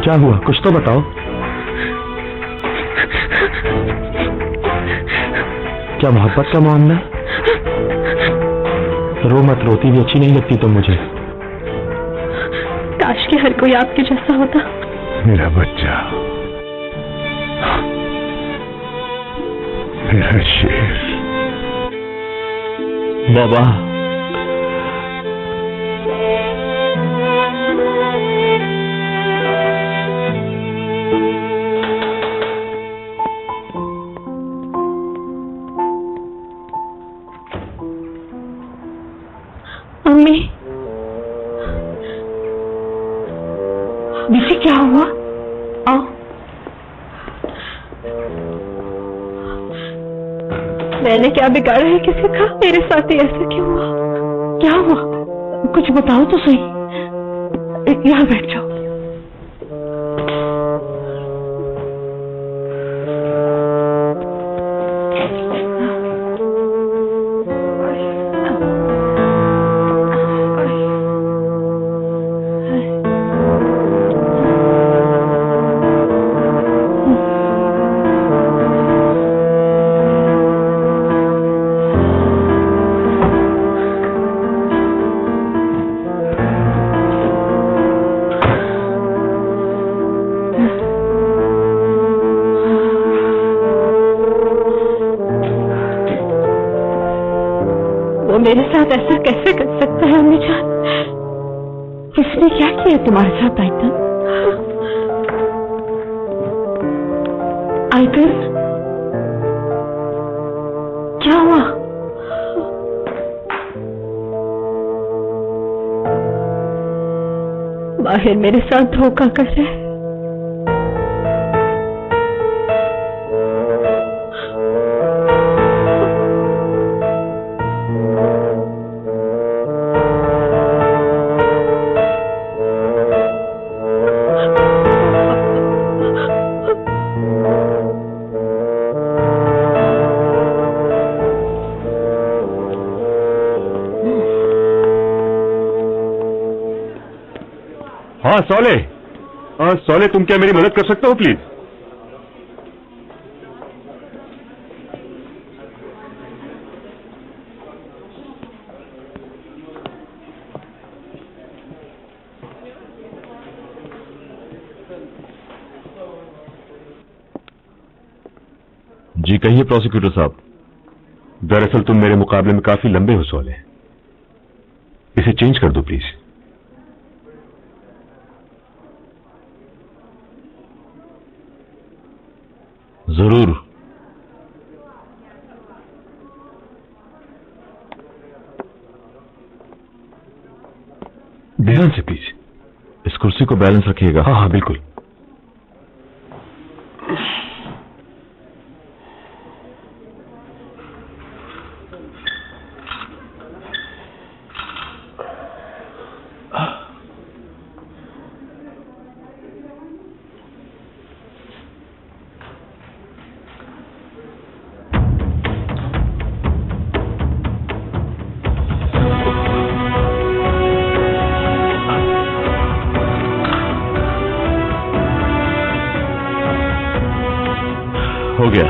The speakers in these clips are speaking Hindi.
क्या हुआ, कुछ तो बताओ। क्या मोहब्बत का मामला? रो मत, रोती भी अच्छी नहीं लगती तुम मुझे। काश कि हर कोई आपके जैसा होता। मेरा बच्चा, मेरा शेर। बाबा, मम्मी, इसे क्या हुआ? आओ। मैंने क्या बिगाड़ा है किसी का? मेरे साथ ही ऐसा क्यों हुआ? क्या हुआ? कुछ बताओ तो सही। यहाँ बैठ जाओ। वो मेरे साथ ऐसा कैसे कर सकता है अम्मी जान? किसने क्या किया तुम्हारे साथ आयतन? आयतन, क्या हुआ? माहिर मेरे साथ धोखा कर रहे हैं। हाँ सोले, सोले, तुम क्या मेरी मदद कर सकते हो प्लीज? जी कहिए प्रोसिक्यूटर साहब। दरअसल तुम मेरे मुकाबले में काफी लंबे हो सोले, इसे चेंज कर दो प्लीज। जरूर। ध्यान से प्लीज, इस कुर्सी को बैलेंस रखिएगा। हाँ हाँ बिल्कुल। हो गया।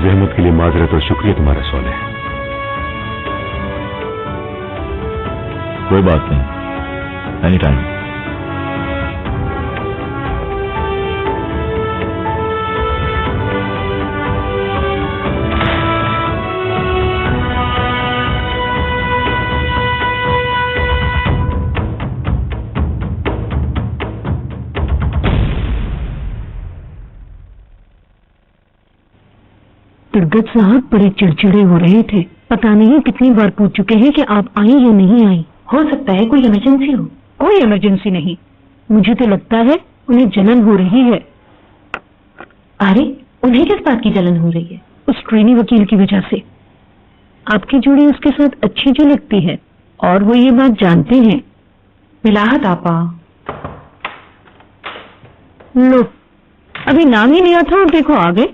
जहमत के लिए माजरत और शुक्रिया तुम्हारा सोले। कोई बात नहीं, एनी टाइम। दुर्गत साहब बड़े चिड़चिड़े हो रहे थे। पता नहीं कितनी बार पूछ चुके हैं कि आप आई या नहीं आई। हो सकता है कोई इमरजेंसी हो। कोई इमरजेंसी नहीं, मुझे तो लगता है उन्हें जलन हो रही है। अरे उन्हें किस बात की जलन हो रही है? उस ट्रेनी वकील की वजह से। आपकी जोड़ी उसके साथ अच्छी जो लगती है और वो ये बात जानते हैं। मिलाहत आपा। लो, अभी नाम ही लिया था और देखो आ गए।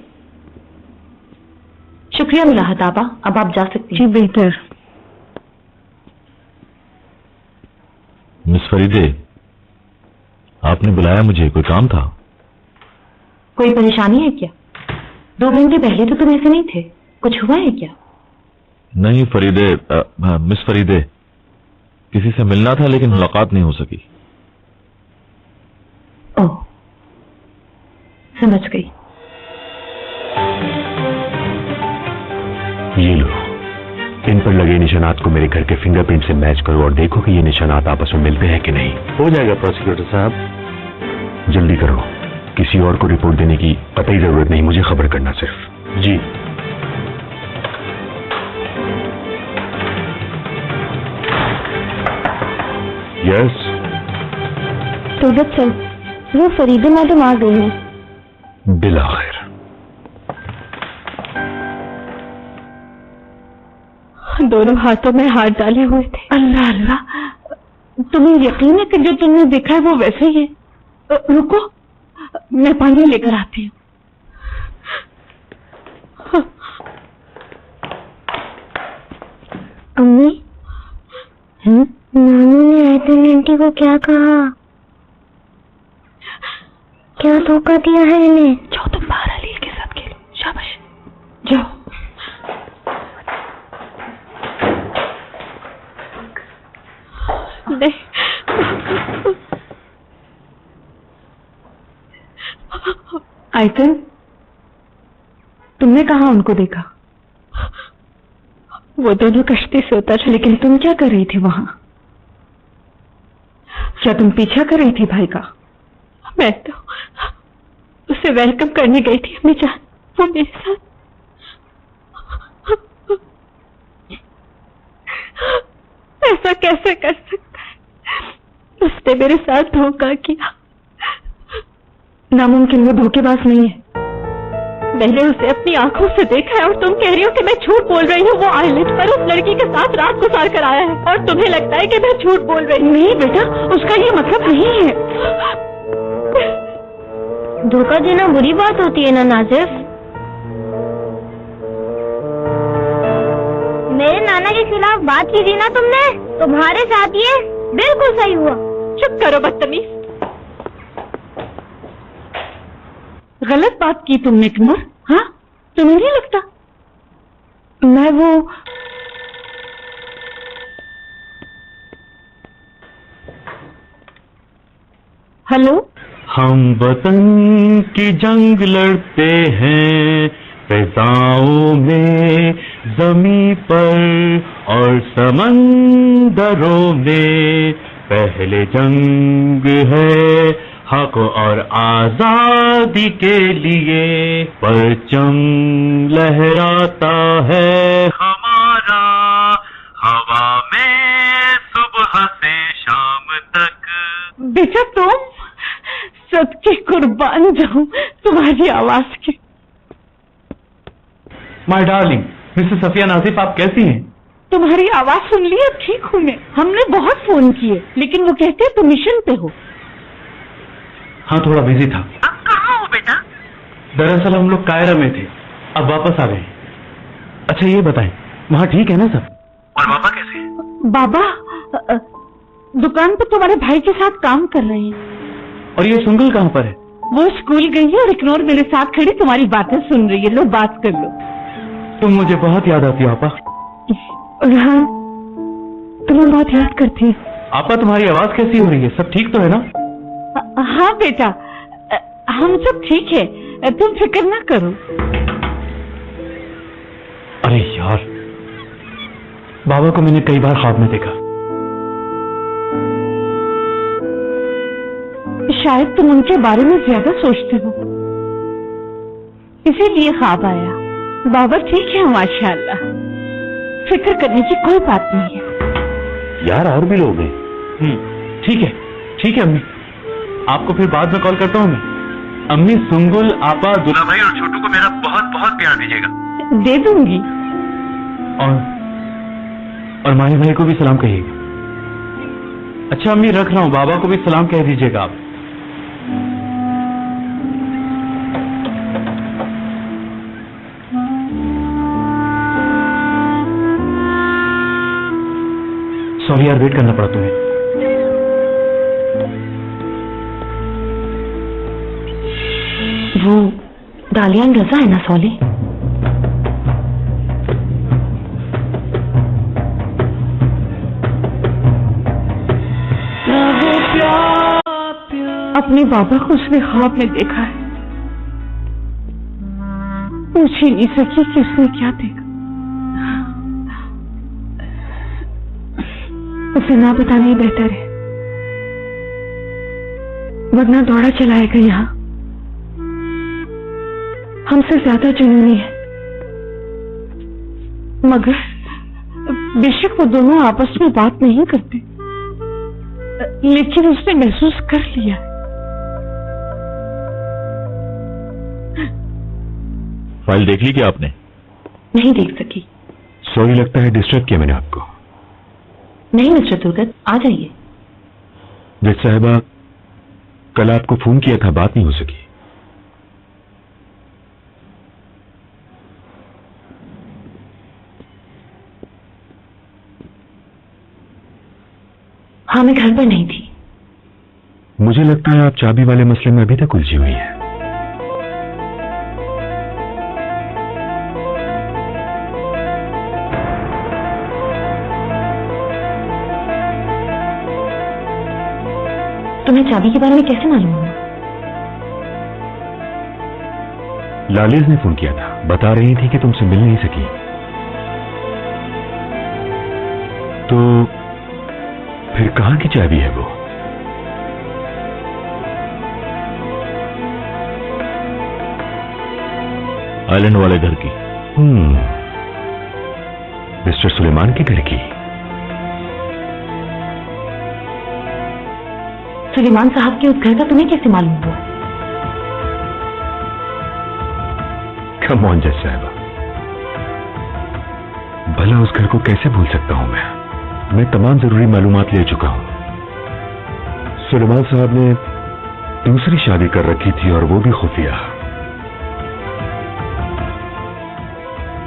शुक्रिया मिलाहत आपा, अब आप जा सकती हैं। जी बेहतर। मिस फरीदे, आपने बुलाया मुझे, कोई काम था? कोई परेशानी है क्या? 2 घंटे पहले तो तुम ऐसे नहीं थे, कुछ हुआ है क्या? नहीं फरीदे, मिस फरीदे, किसी से मिलना था लेकिन मुलाकात नहीं हो सकी। ओह, समझ गई। ये लो, इन पर लगे निशानात को मेरे घर के फिंगरप्रिंट से मैच करो और देखो कि ये निशानात आपस में मिलते हैं कि नहीं। हो जाएगा प्रोसिक्यूटर साहब। जल्दी करो, किसी और को रिपोर्ट देने की कतई जरूरत नहीं, मुझे खबर करना सिर्फ। जी। यस। तो जब चल, वो फरीदे मैडम आ गई है। बिलाखिर। दोनों हाथों में हाथ डाले हुए थे। अल्लाह अल्लाह, तुम्हें यकीन है कि जो तुमने देखा है वो वैसे ही है? रुको, मैं पानी लेकर आती हूँ। अम्मी, नानू ने आयतन आंटी को क्या कहा? क्या धोखा दिया है इन्हें? जाओ तुम बाहर अली के साथ खेलो, शाबाश जाओ। आयतन, तुमने कहा उनको देखा? वो दोनों कश्ती से उतर, लेकिन तुम क्या कर रही थी वहां? क्या तुम पीछा कर रही थी भाई का? मैं तो उसे वेलकम करने गई थी अम्मी जान, वो मेरे साथ। ऐसा कैसे कर सकता है? उसने मेरे साथ धोखा किया। नामुमकिन, वो धोखेबाज नहीं है। मैंने उसे अपनी आंखों से देखा है और तुम कह रही हो कि मैं झूठ बोल रही हूँ। वो आइलैंड पर उस लड़की के साथ रात गुजार कर आया है और तुम्हें लगता है कि मैं झूठ बोल रही हूँ। नहीं बेटा, उसका ये मतलब नहीं है। धोखा देना बुरी बात होती है ना नाजिफ? मेरे नाना के खिलाफ बात की थी ना तुमने, तुम्हारे साथ ये बिल्कुल सही हुआ। चुप करो बदतमीज। गलत बात की तुमने कमर। हाँ, तुम्हें नहीं लगता? मैं वो हेलो, हम वतन की जंग लड़ते हैं फिजाओं में, जमी पर और समंदरों में। पहले जंग है हक और आजादी के लिए, परचम लहराता है हमारा हवा में सुबह से शाम तक। बेटा तुम, सबकी कुर्बान जाऊं तुम्हारी आवाज की। माय डार्लिंग मिसेस सफिया नाजिफ, आप कैसी हैं? तुम्हारी आवाज सुन ली, अब ठीक हूँ मैं। हमने बहुत फोन किए लेकिन वो कहते हैं तुम मिशन पे हो। हाँ, थोड़ा बिजी था। अब कहाँ हो बेटा? दरअसल हम लोग कायरा में थे, अब वापस आ गए। अच्छा ये बताएं, वहाँ ठीक है ना सब? और पापा कैसे हैं? बाबा दुकान पर तुम्हारे भाई के साथ काम कर रहे हैं। और ये सुंगल कहाँ पर है? वो स्कूल गई है और इग्नोर मेरे साथ खड़ी तुम्हारी बातें सुन रही है। लो बात कर लो। तुम मुझे बहुत याद आती हो आपा। हाँ, तुम्हें बहुत याद करती है। आपा तुम्हारी आवाज कैसी हो रही है? सब ठीक तो है ना? हाँ बेटा, हम सब ठीक है, तुम फिक्र ना करो। अरे यार, बाबा को मैंने कई बार ख्वाब में देखा। शायद तुम उनके बारे में ज्यादा सोचते हो, इसीलिए ख्वाब आया। बाबा ठीक है माशाअल्लाह, फिक्र करने की कोई बात नहीं है। यार और भी लोग हैं। ठीक है अम्मी, आपको फिर बाद में कॉल करता हूँ मैं। अम्मी, सुंगुल, आपा, दुला भाई और छोटू को मेरा बहुत बहुत प्यार दीजिएगा। दे दूंगी। और माही भाई को भी सलाम कहिएगा। अच्छा अम्मी, रख रहा हूँ, बाबा को भी सलाम कह दीजिएगा आप। सॉरी यार, वेट करना पड़ा तुम्हें। वो डालियान रजा है ना सौले? अपने बाबा को उसने ख्वाब में देखा है। पूछ ही नहीं सकी कि उसने क्या देखा। उसे ना बताना ही बेहतर है, वरना दौड़ा चलाएगा यहाँ। हमसे ज्यादा जुनूनी है, मगर बेशक वो दोनों आपस में बात नहीं करते, लेकिन उसने महसूस कर लिया। फाइल देख ली क्या आपने? नहीं देख सकी। सॉरी, लगता है डिस्टर्ब किया मैंने आपको। नहीं मिस्टर दुर्गत, आ जाइए। जज साहिबा, कल आपको फोन किया था, बात नहीं हो सकी। हाँ, मैं घर पर नहीं थी। मुझे लगता है आप चाबी वाले मसले में अभी तक उलझी हुई हैं। तुम्हें चाबी के बारे में कैसे मालूम हुआ? लालिज ने फोन किया था, बता रही थी कि तुमसे मिल नहीं सकी। तो फिर कहां की चाबी है वो? आइलैंड वाले घर की। मिस्टर सुलेमान के घर की। सुलेमान साहब के उस घर का तुम्हें कैसे मालूम हुआ? कम ऑन जज साहबा, भला उस घर को कैसे भूल सकता हूं मैं तमाम जरूरी मालूमात ले चुका हूं। सुलेमान साहब ने दूसरी शादी कर रखी थी, और वो भी खुफिया।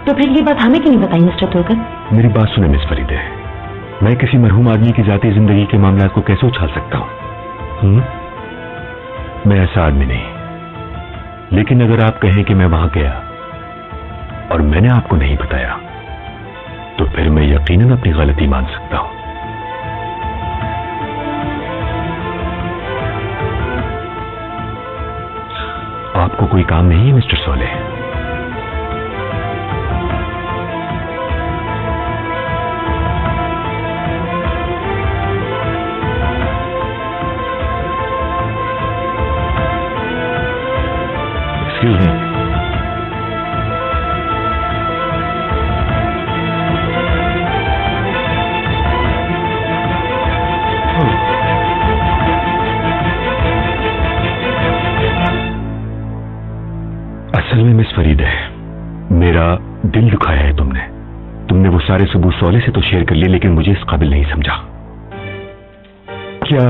तो फिर ये बात हमें क्यों नहीं बताई मिस्टर दुर्गत? मेरी बात सुने मिस फरीदे, मैं किसी मरहूम आदमी की जाती जिंदगी के मामलात को कैसे उछाल सकता हूं? मैं ऐसा आदमी नहीं। लेकिन अगर आप कहें कि मैं वहां गया और मैंने आपको नहीं बताया, तो फिर मैं यकीनन अपनी गलती मान सकता हूं। आपको कोई काम नहीं है मिस्टर सोले? Excuse me. असल में मिस फरीद है, मेरा दिल दुखाया है तुमने वो सारे सबूत सोले से तो शेयर कर लिए, लेकिन मुझे इस काबिल नहीं समझा। क्या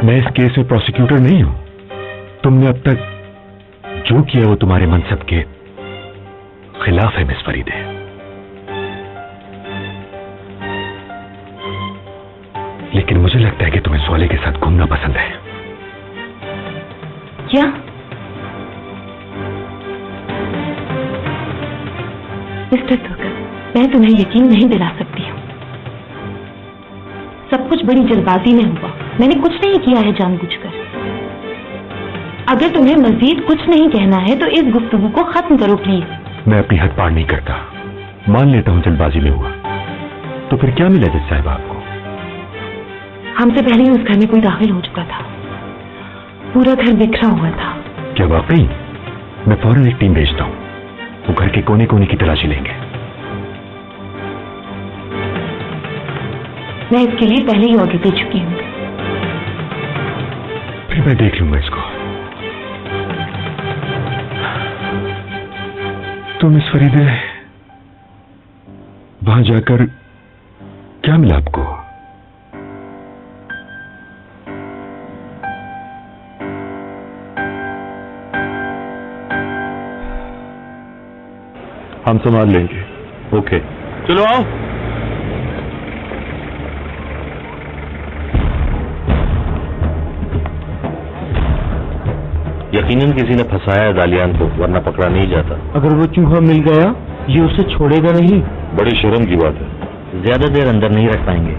मैं इस केस में प्रोसिक्यूटर नहीं हूं? तुमने अब तक जो किया वो तुम्हारे मनसब के खिलाफ है मिस फरीद है। लेकिन मुझे लगता है कि तुम्हें सोले के साथ घूमना पसंद है। क्या? मिस्टर दुर्गत, मैं तुम्हें यकीन नहीं दिला सकती हूँ। सब कुछ बड़ी जल्दबाजी में हुआ, मैंने कुछ नहीं किया है जानबूझकर। अगर तुम्हें मजीद कुछ नहीं कहना है तो इस गुफ्तगू को खत्म करो प्लीज। मैं अपनी हद पार नहीं करता, मान लेता हूं जल्दबाजी में हुआ, तो फिर क्या मिला जज साहब आपको? हमसे पहले ही उस घर में कोई दाखिल हो चुका था, पूरा घर बिखरा हुआ था। क्या वाकई? मैं फौरन एक टीम भेजता हूं, वो घर के कोने कोने की तलाशी लेंगे। मैं इसके लिए पहले ही ऑर्डर दे चुकी हूँ। फिर मैं देख लूंगा इसको। तो मिस फरीदे, वहां जाकर क्या मिला आपको? हम संभाल लेंगे। ओके, चलो आओ। यकीनन किसी ने फंसाया है दालियान को, वरना पकड़ा नहीं जाता। अगर वो चूहा मिल गया, ये उसे छोड़ेगा नहीं। बड़ी शर्म की बात है। ज्यादा देर अंदर नहीं रख पाएंगे।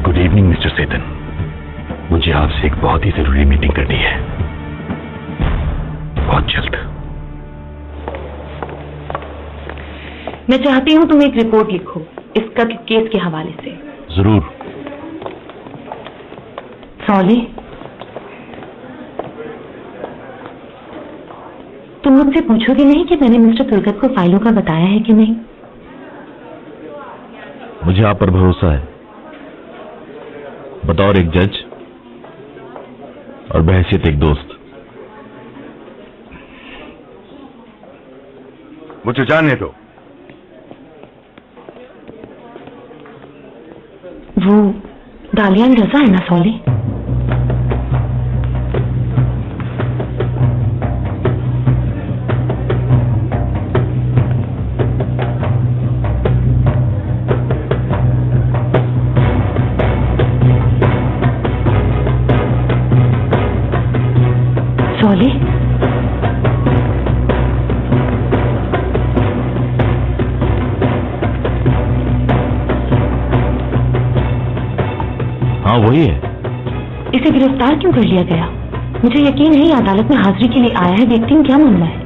गुड इवनिंग मिस्टर सेतन, मुझे आपसे एक बहुत ही जरूरी मीटिंग करनी है, बहुत जल्द। मैं चाहती हूँ तुम एक रिपोर्ट लिखो इस कत्ल केस के हवाले से। जरूर। सॉली, तुम मुझसे पूछोगे नहीं कि मैंने मिस्टर तुर्गत को फाइलों का बताया है कि नहीं? मुझे आप पर भरोसा है, बतौर एक जज और बहैसियत एक दोस्त। मुझे जानने दो। वो दालियान रजा है ना सॉली? सॉली, हाँ वही है। इसे गिरफ्तार क्यों कर लिया गया? मुझे यकीन है ये अदालत में हाजिरी के लिए आया है। देखती हूँ क्या मामला है।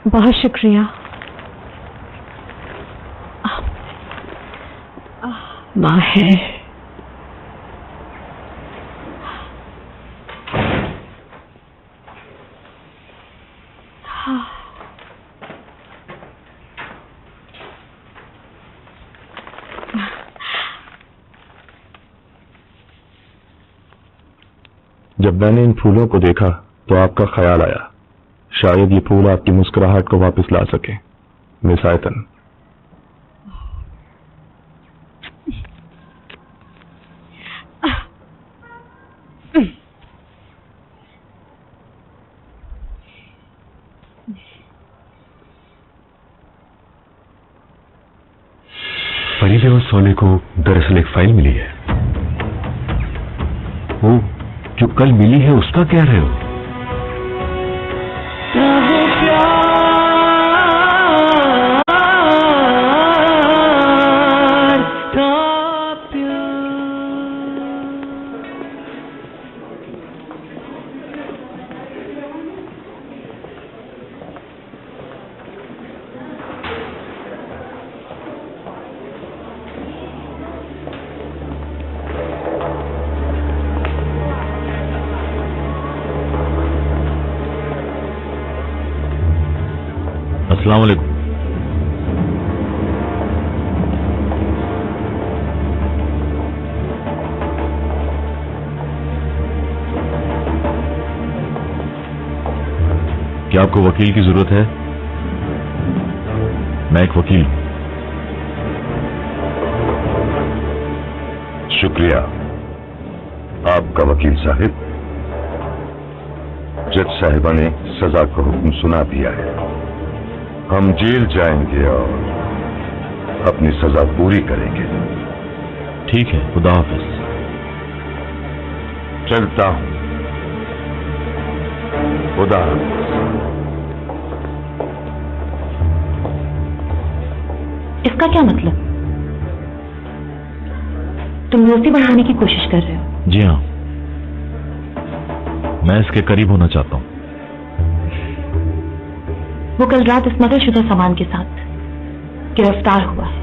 बहुत शुक्रिया। माहिर, जब मैंने इन फूलों को देखा तो आपका ख्याल आया, शायद ये फूल आपकी मुस्कुराहट को वापस ला सके, मिस आयतन। फरीदे और सोने को दरअसल एक फाइल मिली है। वो जो कल मिली है उसका कह रहे हो? अस्सलाम वालेकुम। क्या आपको वकील की जरूरत है? मैं एक वकील। शुक्रिया आपका वकील साहिब। जज साहिबा ने सजा का हुक्म सुना दिया है। हम जेल जाएंगे और अपनी सजा पूरी करेंगे। ठीक है, खुदा हाफिज। चलता हूं। खुदा हाफिज। इसका क्या मतलब? तुम दोस्ती बढ़ाने की कोशिश कर रहे हो? जी हाँ, मैं इसके करीब होना चाहता हूं। वो कल रात स्मगलशुदा सामान के साथ गिरफ्तार हुआ है।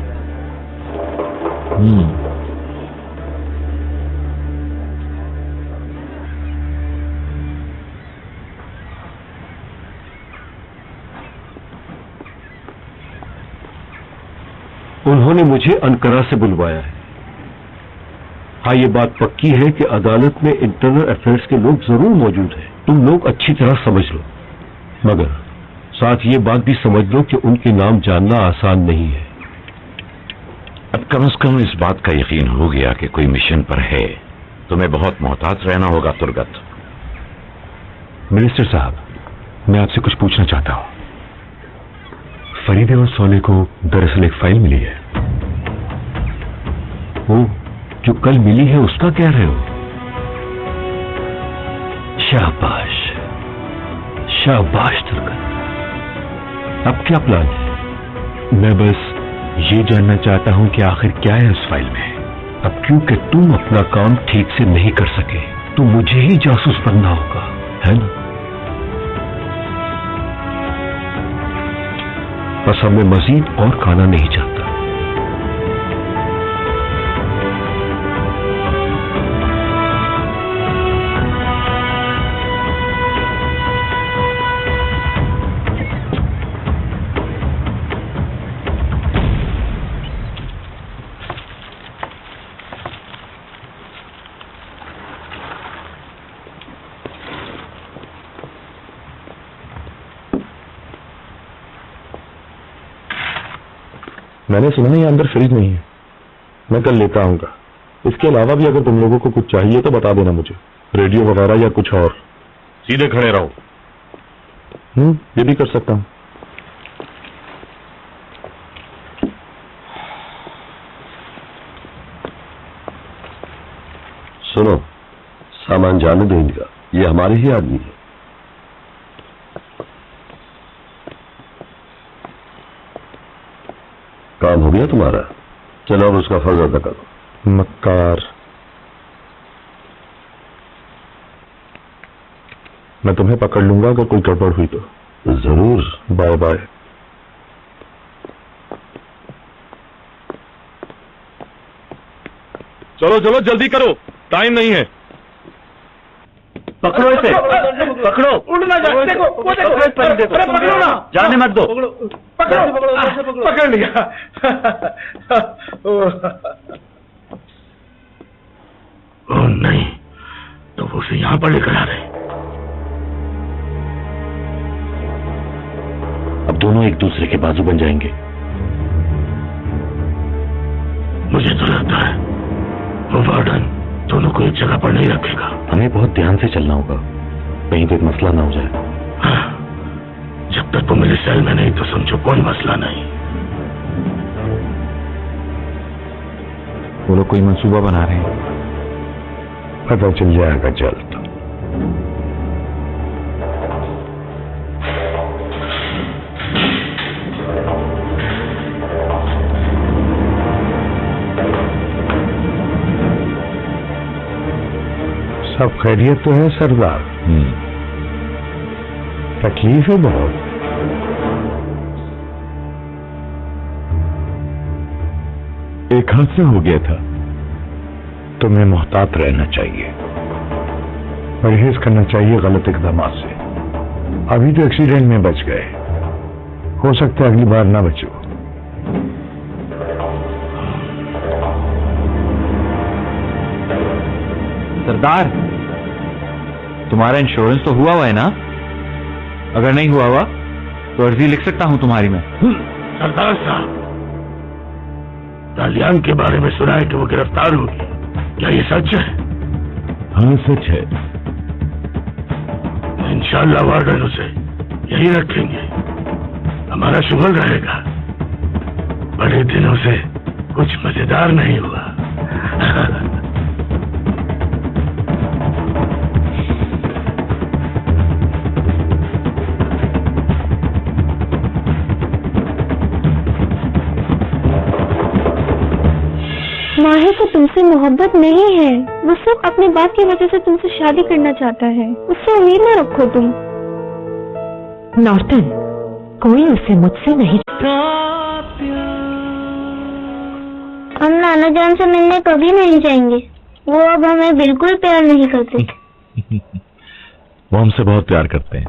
उन्होंने मुझे अनकरा से बुलवाया है। हाँ, ये बात पक्की है कि अदालत में इंटरनल अफेयर्स के लोग जरूर मौजूद हैं। तुम लोग अच्छी तरह समझ लो, मगर साथ ये बात भी समझ लो कि उनके नाम जानना आसान नहीं है। अब कम से कम इस बात का यकीन हो गया कि कोई मिशन पर है। तुम्हें बहुत मोहतात रहना होगा तुर्गत। मिनिस्टर साहब, मैं आपसे कुछ पूछना चाहता हूं। फरीदे और सोने को दरअसल एक फाइल मिली है। वो जो कल मिली है उसका कह रहे हो? शाबाश शाबाश तुर्गत। अब क्या प्लान है? मैं बस ये जानना चाहता हूं कि आखिर क्या है उस फाइल में। अब क्योंकि तुम अपना काम ठीक से नहीं कर सके तो मुझे ही जासूस बनना होगा, है ना? बस अब मैं मजीद और खाना नहीं चाहता। मैंने सुना है यहाँ अंदर फ्रिज नहीं है। मैं कल लेता आऊंगा। इसके अलावा भी अगर तुम लोगों को कुछ चाहिए तो बता देना मुझे, रेडियो वगैरह या कुछ और। सीधे खड़े रहो। ये भी कर सकता हूँ। सुनो, सामान जाने दो इनका, ये हमारे ही आदमी है। काम हो गया तुम्हारा, चलो अब उसका फर्ज अदा करो। मक्कार, मैं तुम्हें पकड़ लूंगा अगर कोई गड़बड़ हुई तो। जरूर। Bye bye. चलो चलो जल्दी करो, टाइम नहीं है। पकड़ो इसे, पकड़ो। उड़ना जा, देखो, वो देखो, अरे पकड़ो ना, जाने मत दो। पकड़ लिया। ओ नहीं, तो वो उसे यहां पर लेकर आ रहे। अब दोनों एक दूसरे के बाजू बन जाएंगे। मुझे तो लगता है वो वार्डन दोनों को एक जगह पर नहीं रखेगा। हमें बहुत ध्यान से चलना होगा, कहीं कोई मसला ना हो जाए। हाँ, जब तक वो मेरे सेल में नहीं तो समझो कोई मसला नहीं। वो लोग कोई मंसूबा बना रहे हैं, पता चल जाएगा जल्द। सब खैरियत तो है सरदार? तकलीफ है बहुत। एक हादसा हो गया था। तुम्हें मोहतात रहना चाहिए, परहेज करना चाहिए गलत इकदाम से। अभी तो एक्सीडेंट में बच गए, हो सकता है अगली बार ना बचो। सरदार, तुम्हारा इंश्योरेंस तो हुआ है ना? अगर नहीं हुआ हुआ तो अर्जी लिख सकता हूं तुम्हारी मैं। सरदार साहब, तालियान के बारे में सुना है कि वो गिरफ्तार होगी, क्या ये सच है? हाँ सच है। इंशाअल्लाह वार्डन उसे यही रखेंगे, हमारा शुगल रहेगा। बड़े दिनों से कुछ मजेदार नहीं हुआ। माहिर को तुमसे मोहब्बत नहीं है, वो सब अपनी बात की वजह से तुमसे शादी करना चाहता है। उससे उम्मीद न रखो तुम। नॉर्टन, कोई उसे मुझसे नहीं। हम नाना जान से मिलने कभी नहीं जाएंगे, वो अब हमें बिल्कुल प्यार नहीं करते। वो हमसे बहुत प्यार करते हैं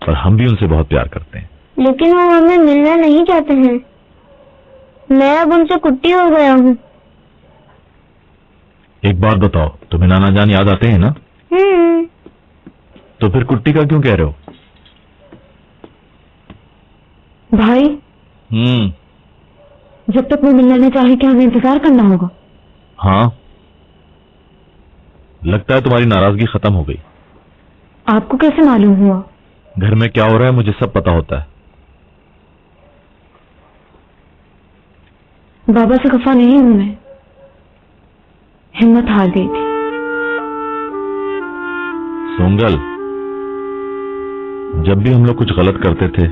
और हम भी उनसे बहुत प्यार करते हैं। लेकिन वो हमें मिलना नहीं चाहते हैं। मैं अब उनसे कुट्टी हो गया हूँ। एक बात बताओ, तुम्हें नाना जान याद आते हैं ना? तो फिर कुट्टी का क्यों कह रहे हो? भाई, जब तक वो मिलना नहीं चाहे क्या हमें इंतजार करना होगा? हाँ, लगता है तुम्हारी नाराजगी खत्म हो गई। आपको कैसे मालूम हुआ? घर में क्या हो रहा है मुझे सब पता होता है। बाबा से खफा नहीं हूं मैं, हिम्मत हार गई थी। सुंगल, जब भी हम लोग कुछ गलत करते थे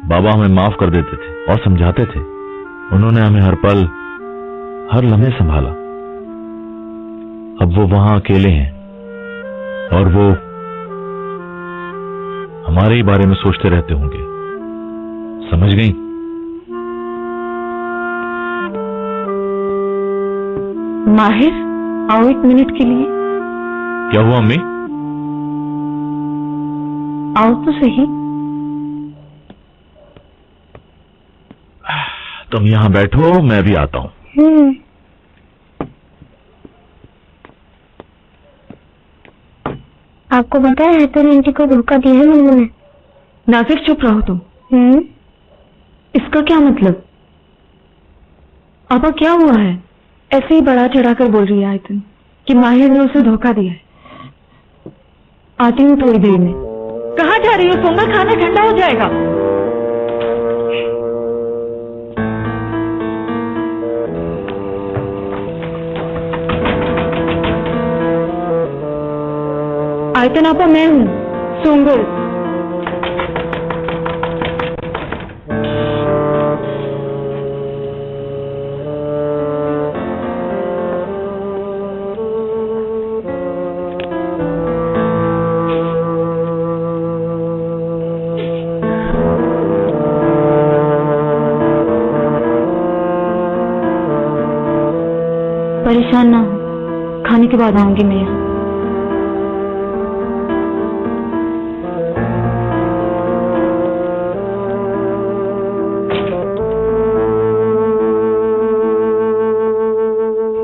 बाबा हमें माफ कर देते थे और समझाते थे। उन्होंने हमें हर पल हर लम्हे संभाला। अब वो वहां अकेले हैं और वो हमारे ही बारे में सोचते रहते होंगे। समझ गई? माहिर, आओ 1 मिनट के लिए। क्या हुआ अम्मी? आओ तो सही। तुम यहां बैठो, मैं भी आता हूं। आपको पता है तो आंटी को धोखा दिया है मैंने। नासिर, चुप रहो तुम। इसका क्या मतलब? आपा क्या हुआ है? ऐसे ही बढ़ा चढ़ाकर बोल रही है आयतन कि माहिर ने उसे धोखा दिया है। आती हूँ थोड़ी देर में। कहाँ जा रही हो सुंगल? खाना ठंडा हो जाएगा। आयतन आपा, मैं हूँ सुंगल। परेशान ना हो, खाने के बाद आऊंगी मैं यहाँ।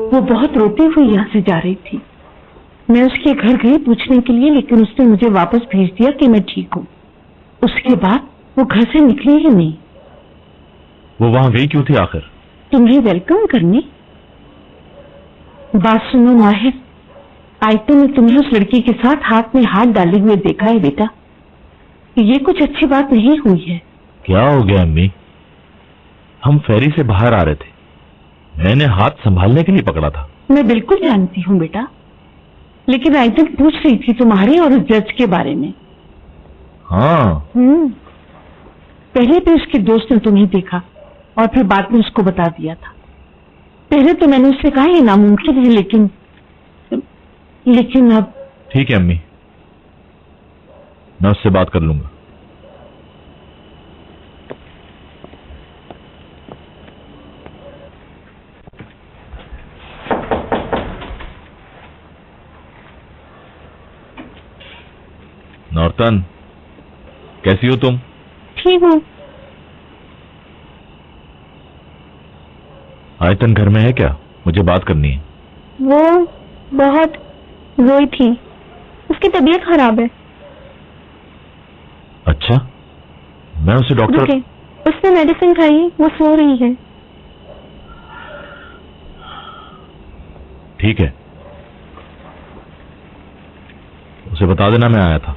वो बहुत रोती हुई यहाँ से जा रही थी। मैं उसके घर गई पूछने के लिए, लेकिन उसने मुझे वापस भेज दिया कि मैं ठीक हूँ। उसके बाद वो घर से निकली ही नहीं। वो वहां गई क्यों थी आखिर? तुम्हें वेलकम करने। बात सुनो माहिर, आयतन ने तुम्हें उस लड़की के साथ हाथ में हाथ डाले हुए देखा है बेटा। ये कुछ अच्छी बात नहीं हुई है। क्या हो गया अम्मी? हम फेरी से बाहर आ रहे थे, मैंने हाथ संभालने के लिए पकड़ा था। मैं बिल्कुल जानती हूँ बेटा, लेकिन आयतन पूछ रही थी तुम्हारे और उस जज के बारे में। हाँ। पहले भी उसके दोस्त ने तुम्हें देखा और फिर बाद में उसको बता दिया था। पहले तो मैंने उससे कहा ये नामुमकिन है, लेकिन अब। ठीक है अम्मी, मैं उससे बात कर लूंगा। नॉर्टन, कैसी हो तुम? ठीक हूँ। आयतन घर में है क्या? मुझे बात करनी है। वो बहुत रोई थी, उसकी तबीयत खराब है। अच्छा, मैं उसे डॉक्टर। रुके, उसने मेडिसिन खाई, वो सो रही है। ठीक है, उसे बता देना मैं आया था।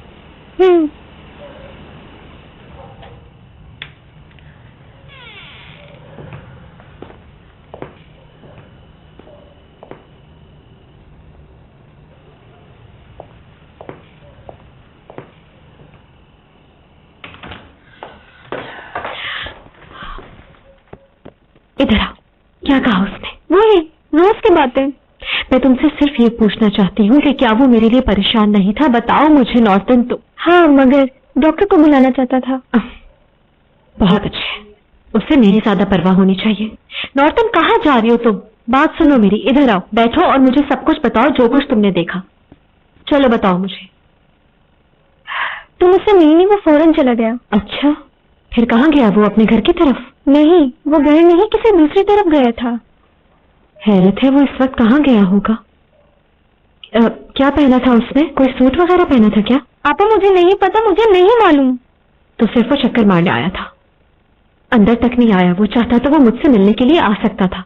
इधर आओ। क्या कहा उसने? वही रोज की बातें। मैं तुमसे सिर्फ ये पूछना चाहती हूँ कि क्या वो मेरे लिए परेशान नहीं था? बताओ मुझे नॉर्टन। तो हाँ, मगर डॉक्टर को बुलाना चाहता था। बहुत अच्छे, उससे मेरी ज्यादा परवाह होनी चाहिए। नॉर्टन, कहाँ जा रही हो तुम? बात सुनो मेरी, इधर आओ, बैठो और मुझे सब कुछ बताओ जो कुछ तुमने देखा। चलो बताओ मुझे। तुम उससे मिलने, वो फौरन चला गया। अच्छा, फिर कहाँ गया वो? अपने घर की तरफ? नहीं, वो घर नहीं, किसी दूसरी तरफ गया था। हैरत है, वो इस वक्त कहाँ गया होगा? क्या पहना था उसने? कोई सूट वगैरह पहना था क्या? आपा मुझे नहीं पता, मुझे नहीं मालूम। तो सिर्फ वो चक्कर मारने आया था, अंदर तक नहीं आया। वो चाहता तो वो मुझसे मिलने के लिए आ सकता था।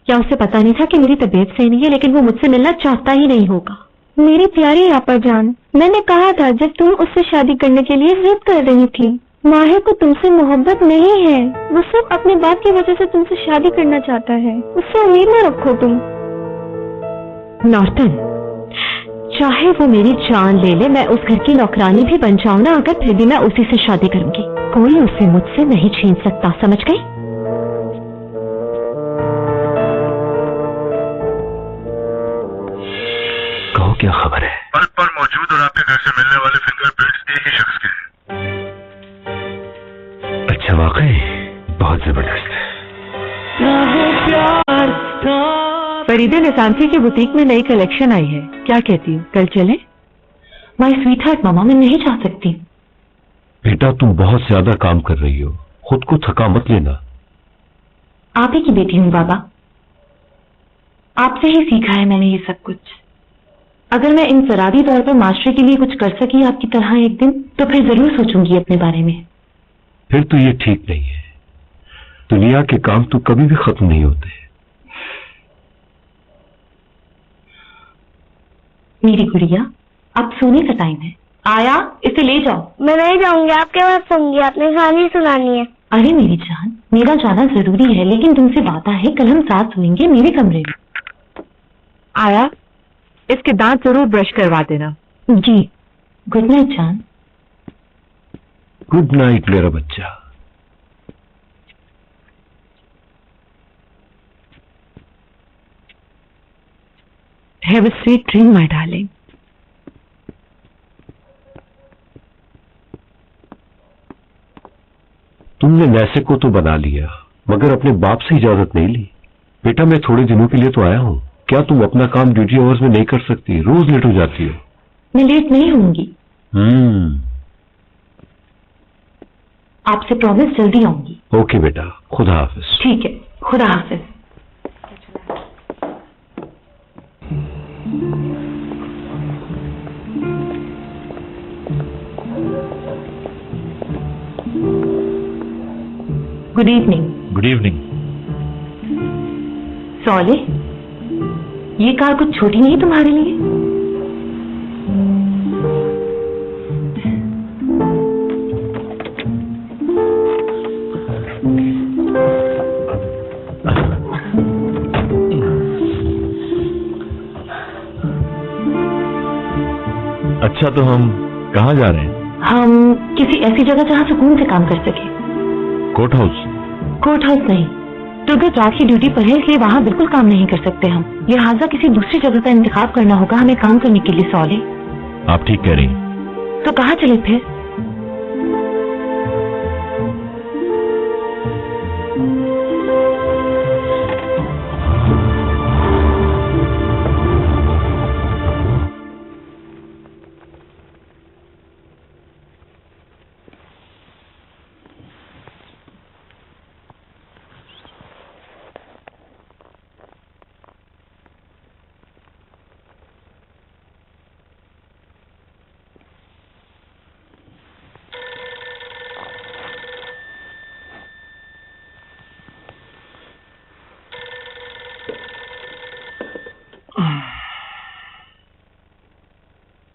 क्या उसे पता नहीं था कि मेरी तबीयत सही नहीं है? लेकिन वो मुझसे मिलना चाहता ही नहीं होगा। मेरी प्यारी आपा जान, मैंने कहा था जब तुम उससे शादी करने के लिए जिद कर रही थी, माहिर को तुमसे मोहब्बत नहीं है, वो सिर्फ अपने बाप की वजह से तुमसे शादी करना चाहता है। उससे उम्मीद न रखो तुम। नॉर्टन, चाहे वो मेरी जान ले ले, मैं उस घर की नौकरानी भी बन जाऊं ना अगर, फिर भी मैं उसी से शादी करूंगी। कोई उसे मुझसे नहीं छीन सकता, समझ गई? कहो क्या खबर है? पल पर मौजूद और आपके घर से मिलने वाले फिंगरप्रिंट्स एक ही शख्स के हैं। अच्छा, वाकई बहुत जबरदस्त है। फरीदा निसांसी की बुटीक में नई कलेक्शन आई है, क्या कहती हो? कल चले? माय स्वीट हार्ट मामा, मैं नहीं जा सकती। बेटा, तुम बहुत ज्यादा काम कर रही हो, खुद को थका मत लेना। आप ही की बेटी हूँ बाबा, आपसे ही सीखा है मैंने ये सब कुछ। अगर मैं इंफरादी तौर पर मास्टरी के लिए कुछ कर सकी आपकी तरह एक दिन, तो फिर जरूर सोचूंगी अपने बारे में। फिर तो ये ठीक नहीं है। दुनिया के काम तो कभी भी खत्म नहीं होते। मेरी गुड़िया, अब सोने का टाइम है। आया, इसे ले जाओ। मैं नहीं जाऊंगी, आपके पास सोऊंगी, आपने कहानी सुनानी है। अरे मेरी जान, मेरा जाना जरूरी है, लेकिन तुमसे वादा है कल हम साथ सोएंगे मेरे कमरे में। आया, इसके दांत जरूर ब्रश करवा देना। जी, गुड नाइट जान। गुड नाइट मेरा बच्चा। Have a sweet dream my darling. तुमने नैसे को तो बना लिया, मगर अपने बाप से इजाजत नहीं ली। बेटा, मैं थोड़े दिनों के लिए तो आया हूं, क्या तुम अपना काम ड्यूटी आवर्स में नहीं कर सकती? रोज लेट हो जाती हो। मैं लेट नहीं होंगी, आपसे प्रॉमिस जल्दी आऊंगी। ओके बेटा, खुदा हाफिज। ठीक है, खुदा हाफिज। Good evening. Good evening. सॉले, ये कार कुछ छोटी नहीं तुम्हारे लिए? अच्छा, तो हम कहाँ जा रहे हैं? हम किसी ऐसी जगह जहाँ सुकून से काम कर सके। Court house? कोर्ट हाउस नहीं, दुर्गत रात की ड्यूटी पर है, इसलिए वहाँ बिल्कुल काम नहीं कर सकते हम। लिहाजा किसी दूसरी जगह का इंतखाब करना होगा हमें काम करने के लिए। सॉले, आप ठीक कह रही। तो कहाँ चले फिर?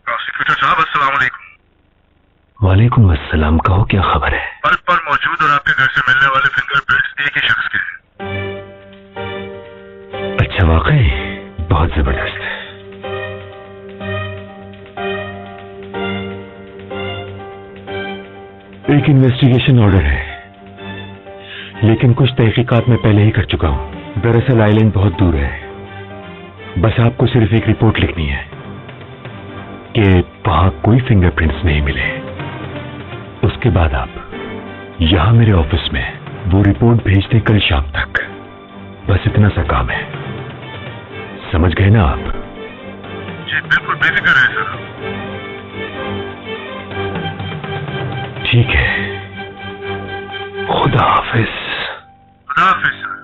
प्रोसिक्यूटर साहब, अस्सलाम वालेकुम। वालेकुम अस्सलाम। कहो क्या खबर है? पल पर मौजूद और आपके घर से मिलने वाले फिंगरप्रिंट्स एक ही शख्स के हैं। अच्छा, वाकई बहुत जबरदस्त है। एक इन्वेस्टिगेशन ऑर्डर है, लेकिन कुछ तहकीकात मैं पहले ही कर चुका हूं। दरअसल आइलैंड बहुत दूर है, बस आपको सिर्फ एक रिपोर्ट लिखनी है कि वहां कोई फिंगरप्रिंट्स नहीं मिले। उसके बाद आप यहां मेरे ऑफिस में वो रिपोर्ट भेज दें कल शाम तक। बस इतना सा काम है, समझ गए ना आप? जी बिल्कुल, बेफिक्र है सर। ठीक है, हाफिज। खुदा हाफिज सर।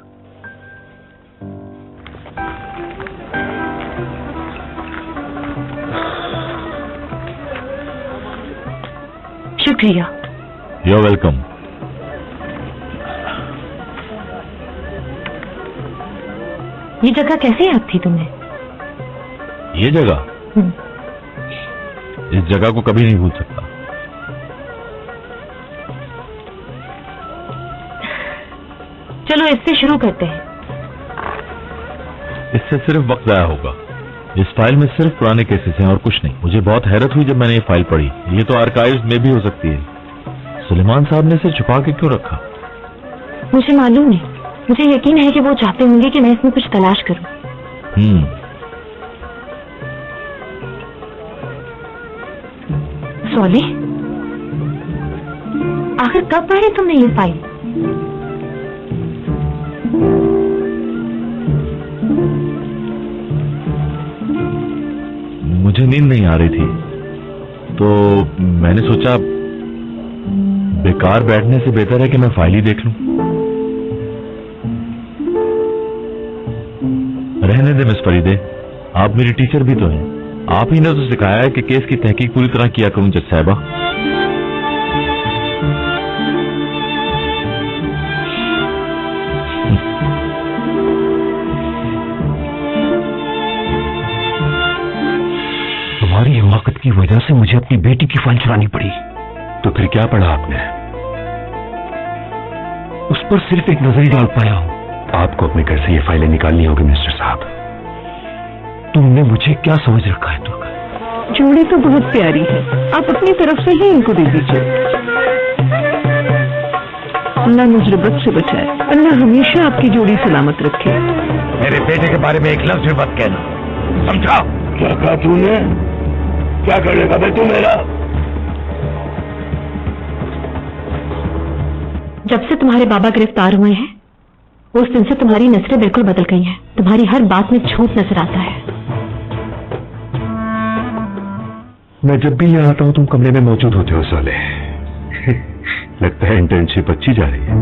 शुक्रिया। You're welcome. ये जगह कैसे याद थी तुम्हें? ये जगह, इस जगह को कभी नहीं भूल सकता। चलो इससे शुरू करते हैं। इससे सिर्फ वक्त आया होगा। इस फाइल में सिर्फ पुराने केसेस हैं और कुछ नहीं। मुझे बहुत हैरत हुई जब मैंने ये फाइल पढ़ी। ये तो आर्काइव्स में भी हो सकती है। सुलेमान साहब ने इसे छुपा के क्यों रखा? मुझे मालूम नहीं। मुझे यकीन है कि वो चाहते होंगे कि मैं इसमें कुछ तलाश करूं। सोले, आखिर कब पढ़ी तुमने ये फाइल? मुझे नींद नहीं आ रही थी तो मैंने सोचा बेकार बैठने से बेहतर है कि मैं फाइल ही देख लूं। रहने दे मिस फरीदे, आप मेरी टीचर भी तो हैं। आप ही ने तो सिखाया है कि केस की तहकीक पूरी तरह किया करूं जज साहिबा। तुम्हारी हिमाकत की वजह से मुझे अपनी बेटी की फाइल चुरानी पड़ी। तो फिर क्या पढ़ा आपने? उस पर सिर्फ एक नजर ही डाल पाया हूं। आपको अपने घर से ये फाइलें निकालनी होगी मिस्टर साहब। तुमने मुझे क्या समझ रखा है तुर्क? जोड़ी तो बहुत प्यारी है, आप अपनी तरफ से ही इनको दे दीजिए। अल्लाह मुजरबत से बचाए, अल्लाह हमेशा आपकी जोड़ी सलामत रखे। मेरे बेटे के बारे में एक लफ्ज भी मत कहना, समझा? क्या कहा तूने? क्या कर लेगा बे तू मेरा? जब से तुम्हारे बाबा गिरफ्तार हुए हैं उस दिन से तुम्हारी नजरें बिल्कुल बदल गई हैं। तुम्हारी हर बात में झूठ नजर आता है। मैं जब भी यहाँ आता हूँ तुम कमरे में मौजूद होते हो सोले। लगता है इंटर्नशिप अच्छी जा रही है।